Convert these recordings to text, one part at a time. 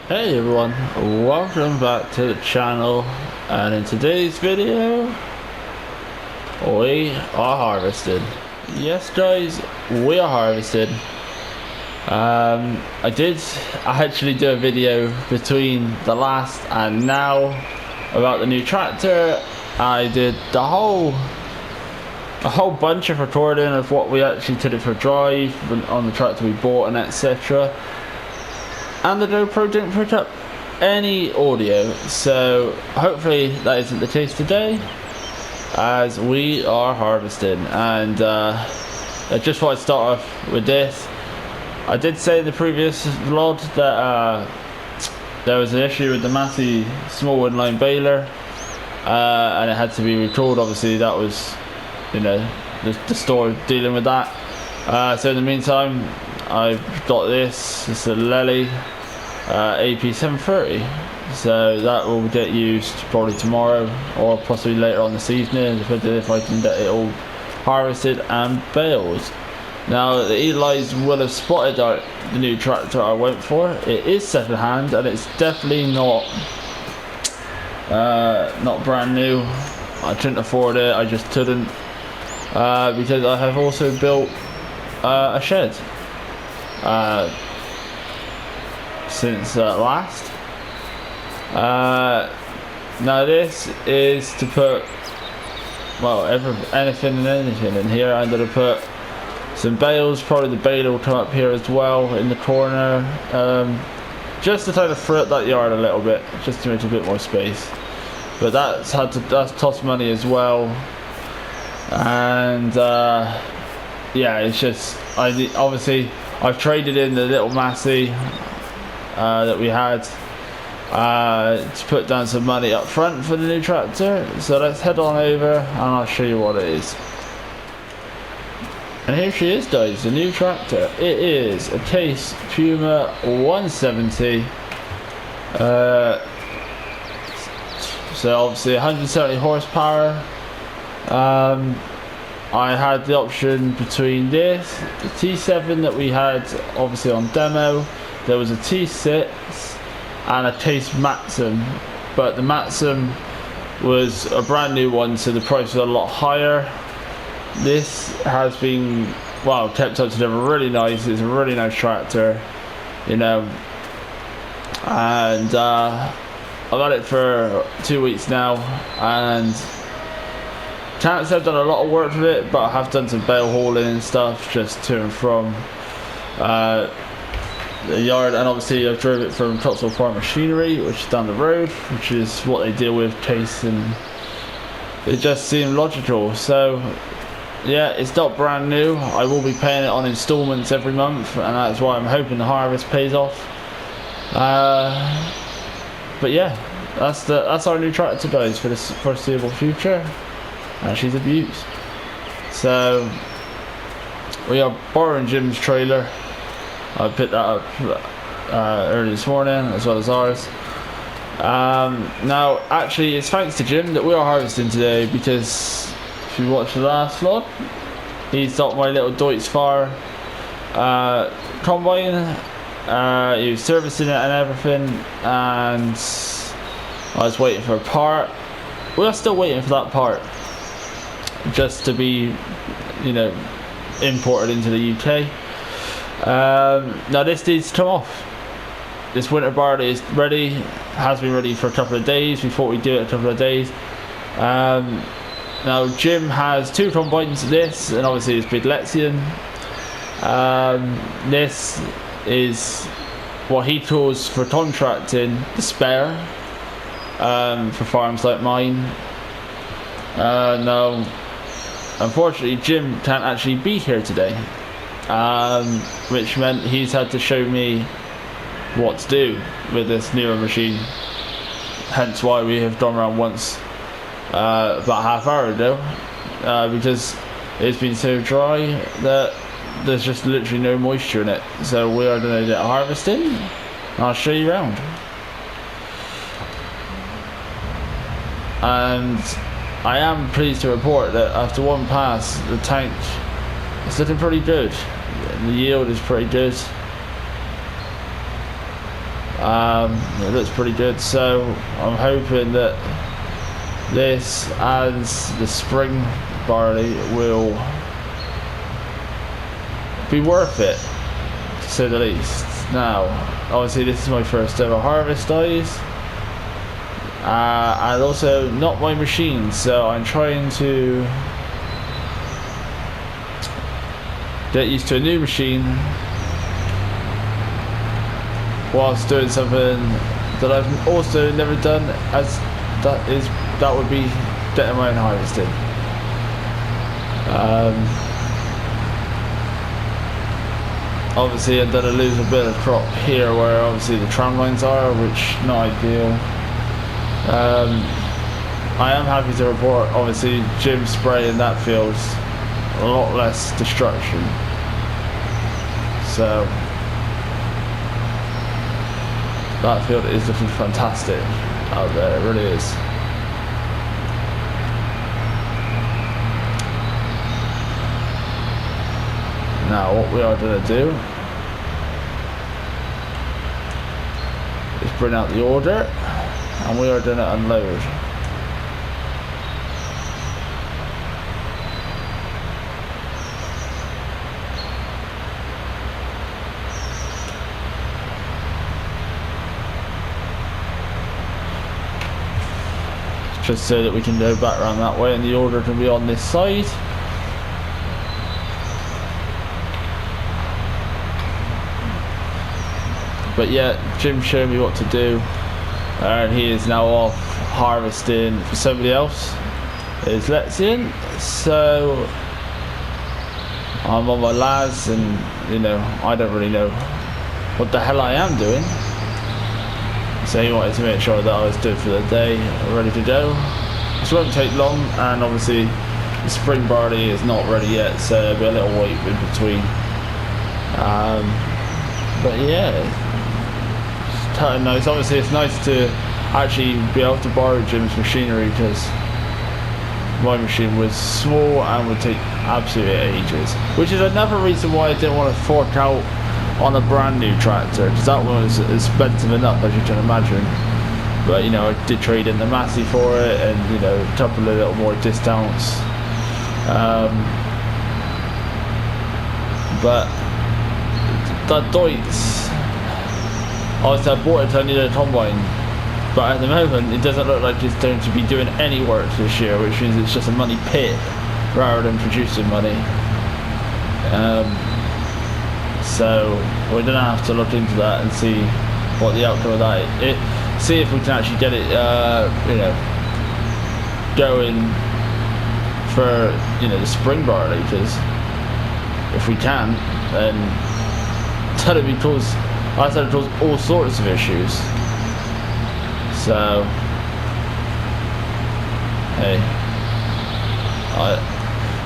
Hey everyone, welcome back to the channel, and in today's video we are harvesting. Yes guys, we are harvesting. I actually do a video between the last and now about the new tractor. I did a whole bunch of recording of what we actually did it for drive on the tractor we bought and etc. And the GoPro didn't pick up any audio, so hopefully that isn't the case today, as we are harvesting. And I just want to start off with this. I did say in the previous vlog that there was an issue with the Massey small inline baler, and it had to be retooled. Obviously that was, the store dealing with that. So in the meantime, I've got this. It's a Lely Ep.6, so that will get used probably tomorrow or possibly later on this evening, depending if I can get it all harvested and baled. Now the Eli's will have spotted the new tractor I went for. It is second hand and it's definitely not brand new. I couldn't afford it, I just couldn't, because I have also built a shed since last. Now this is to put, well, anything and anything in here. I'm going to put some bales. Probably the baler will come up here as well in the corner, just to try to free up that yard a little bit, just to make a bit more space. But that's cost money as well. And yeah, it's just, obviously I've traded in the little Massey that we had to put down some money up front for the new tractor. So let's head on over and I'll show you what it is. And here she is guys, the new tractor. It is a Case Puma 170. So obviously 170 horsepower. I had the option between this, the T7 that we had obviously on demo. There was a T6 and a Case Maxim, but the Maxim was a brand new one, so the price was a lot higher. This has been, well, kept up together really nice. It's a really nice tractor, and I've had it for 2 weeks now, and can't say I've done a lot of work with it, but I have done some bale hauling and stuff just to and from the yard. And obviously I've drove it from Topsail Farm Machinery, which is down the road, which is what they deal with, Case, and it just seemed logical. So yeah, it's not brand new. I will be paying it on installments every month, and that's why I'm hoping the harvest pays off. But yeah, that's our new tractor guys for the foreseeable future. And she's a beaut. So we are borrowing Jim's trailer. I picked that up early this morning, as well as ours. Now actually it's thanks to Jim that we are harvesting today, because if you watched the last vlog, he's got my little Deutz Fahr combine. He was servicing it and everything, and I was waiting for a part. We are still waiting for that part, just to be, imported into the UK. Now this needs to come off. This winter bar is ready, has been ready for a couple of days. We thought we'd do it a couple of days. Now Jim has two combines, this and obviously his big Lexion. This is what he calls for contracting the spare, for farms like mine. Now unfortunately Jim can't actually be here today, which meant he's had to show me what to do with this newer machine, hence why we have gone around once about half hour ago, because it's been so dry that there's just literally no moisture in it. So we are going to get harvesting, and I'll show you around. And I am pleased to report that after one pass, the tank is looking pretty good. The yield is pretty good. It looks pretty good, so I'm hoping that this, as the spring barley, will be worth it, to say the least. Now, obviously this is my first ever harvest, guys, and also not my machine, so I'm trying to get used to a new machine whilst doing something that I've also never done, as that would be getting my own harvesting. Obviously I'm going to lose a bit of crop here where obviously the tram lines are, which is not ideal. I am happy to report, obviously Jim spraying that field's a lot less destruction, so that field is looking fantastic out there, it really is. Now what we are going to do is bring out the order, and we are going to unload. Just so that we can go back around that way and the order can be on this side. But yeah, Jim showed me what to do, and he is now off harvesting for somebody else. It's Lexian, so I'm on my lads, and you know, I don't really know what the hell I am doing. So he wanted to make sure that I was good for the day, ready to go. This won't take long, and obviously the spring barley is not ready yet, so there'll be a little wait in between. But yeah, it's kind of nice. Obviously it's nice to actually be able to borrow Jim's machinery, because my machine was small and would take absolutely ages, which is another reason why I didn't want to fork out on a brand new tractor, because that one was expensive enough, as you can imagine. But you know, I did trade in the Massey for it, and you know, a couple of little more discounts. But that Deutz, obviously I bought it to need a combine, but at the moment it doesn't look like it's going to be doing any work this year, which means it's just a money pit rather than producing money. So we're gonna have to look into that and see what the outcome of that is. See if we can actually get it, you know, going for, you know, the spring barley. Because if we can, then that'll be cause all sorts of issues. So hey,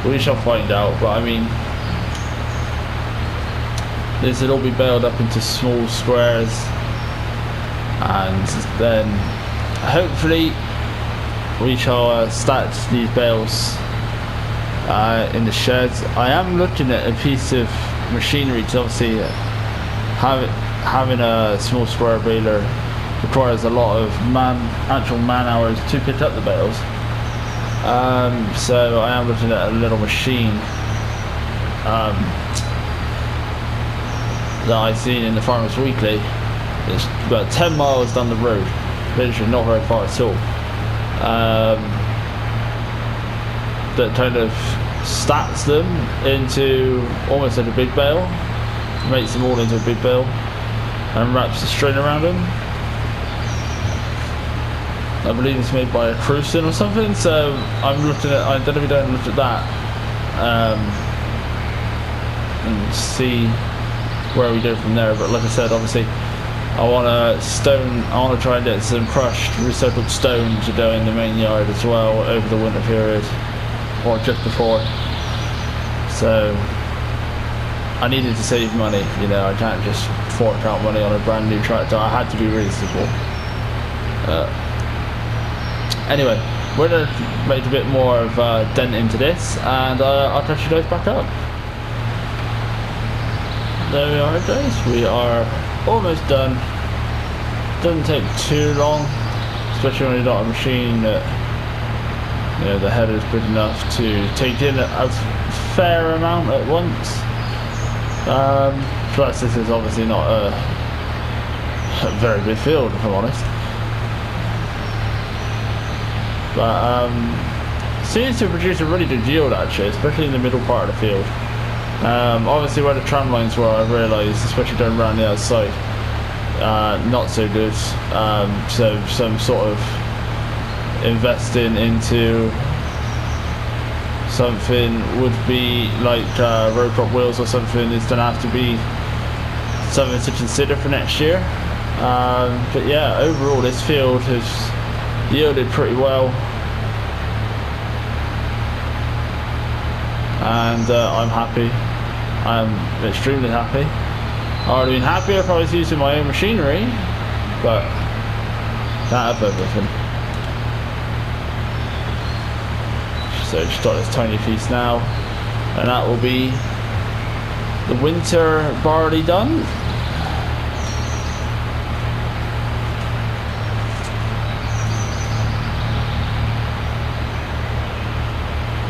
we shall find out. But I mean, this will all be baled up into small squares, and then hopefully we shall stack these bales in the sheds. I am looking at a piece of machinery, to obviously having a small square baler requires a lot of actual man hours to pick up the bales. So I am looking at a little machine that I seen in the Farmers Weekly. It's about 10 miles down the road, literally not very far at all. That kind of stacks them into almost like a big bale, makes them all into a big bale, and wraps the string around them. I believe it's made by a Crucian or something, so I'm looking at, I don't know if we don't look at that and see where we go from there. But like I said, obviously I want to try and get some crushed recycled stone to go in the main yard as well over the winter period, or just before. So I needed to save money, you know, I can't just fork out money on a brand new tractor. I had to be reasonable. Anyway, we're going to make a bit more of a dent into this, and I'll catch you guys back up. There we are, guys. We are almost done. doesn't take too long, especially when you've got a machine that, you know, the header is big enough to take in a fair amount at once. Plus this is obviously not a very big field, if I'm honest. But seems to produce a really good yield actually, especially in the middle part of the field. Obviously where the tram lines were, I realised, especially going around the outside, not so good. So some sort of investing into something would be like road crop wheels or something is going to have to be something to consider for next year. But yeah, overall this field has yielded pretty well, and I'm happy. I'm extremely happy. I would have been happier if I was using my own machinery, but can't have everything. So just got this tiny piece now, and that will be the winter barley done.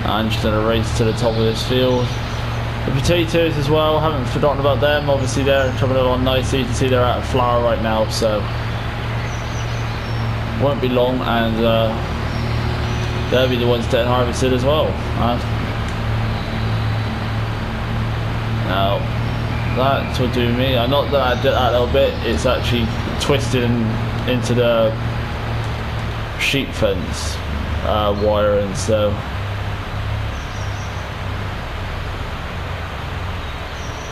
I'm just going to race to the top of this field. The potatoes as well, haven't forgotten about them. Obviously they're coming along nicely. You can see they're out of flower right now, so won't be long, and they'll be the ones getting harvested as well. Now that will do me. Not that I did that little bit, it's actually twisted into the sheep fence wiring, so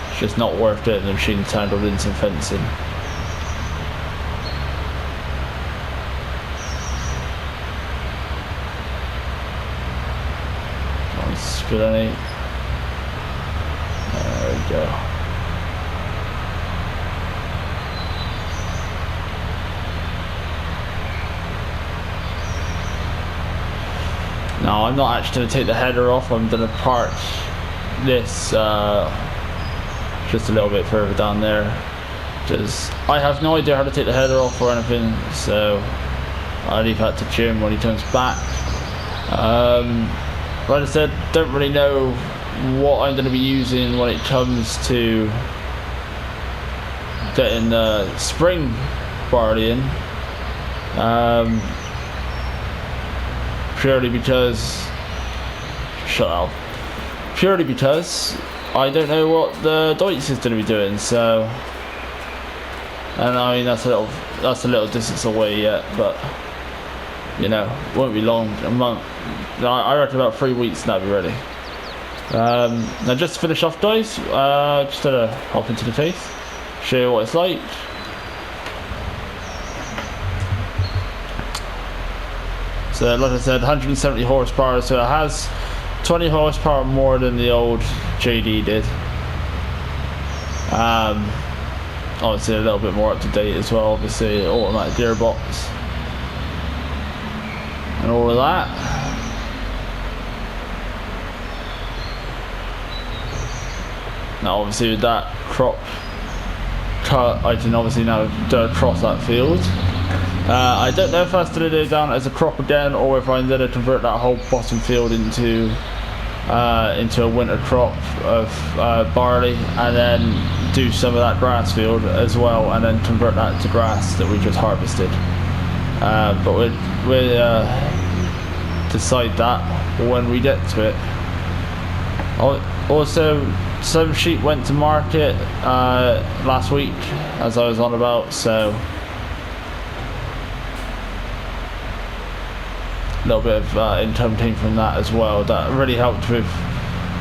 it's just not worth it. The machine tangled in some fencing. There we go. Now I'm not actually going to take the header off. I'm going to park this just a little bit further down there, because I have no idea how to take the header off or anything, so I'll leave that to Jim when he comes back. Like I said, don't really know what I'm going to be using when it comes to getting the spring barley in, purely because I don't know what the Deutz is going to be doing. So, and I mean that's a little distance away yet, but you know, won't be long. A month. I reckon about 3 weeks and that'll be ready. Now just to finish off, guys, just gonna hop into the case, show you what it's like. So like I said, 170 horsepower, so it has 20 horsepower more than the old JD did. Obviously a little bit more up to date as well, obviously automatic gearbox and all of that. Now obviously with that crop cut, I can obviously now go across that field. I don't know if that's going to go down as a crop again, or if I'm going to convert that whole bottom field into a winter crop of barley, and then do some of that grass field as well, and then convert that to grass that we just harvested. But we'll decide that when we get to it. Also, some sheep went to market last week, as I was on about, so a little bit of income came from that as well. That really helped with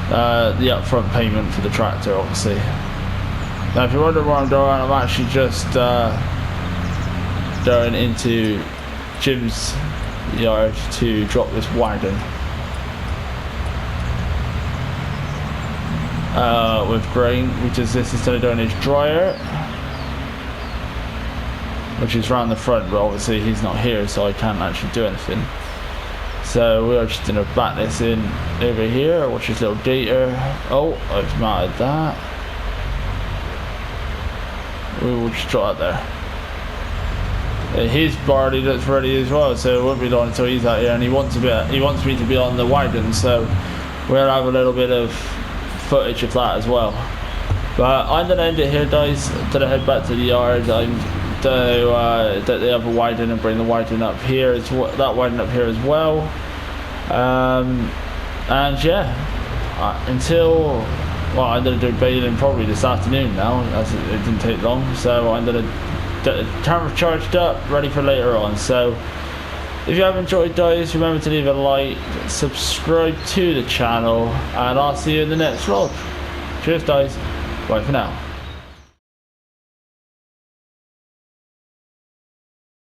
the upfront payment for the tractor, obviously. Now if you're wondering where I'm going, I'm actually just going into Jim's yard to drop this wagon with grain, which is this instead of doing his dryer, which is round the front, but obviously he's not here, so I can't actually do anything. So we're just going to back this in over here, watch this little gator. Oh, I've mounted that. We will just drop that there. his barley looks ready as well, so it won't be long until he's out here, and he wants me to be on the wagon, so we'll have a little bit of footage of that as well. But I'm gonna end it here, guys. I'm gonna head back to the yard. I'm gonna get the other wagon and bring the wagon up here as well, that wagon up here as well. And yeah, until, well, I'm gonna do baling probably this afternoon now, as it didn't take long. So I'm gonna get the camera charged up, ready for later on. So if you have enjoyed, guys, remember to leave a like, subscribe to the channel, and I'll see you in the next vlog. Cheers, guys. Bye for now.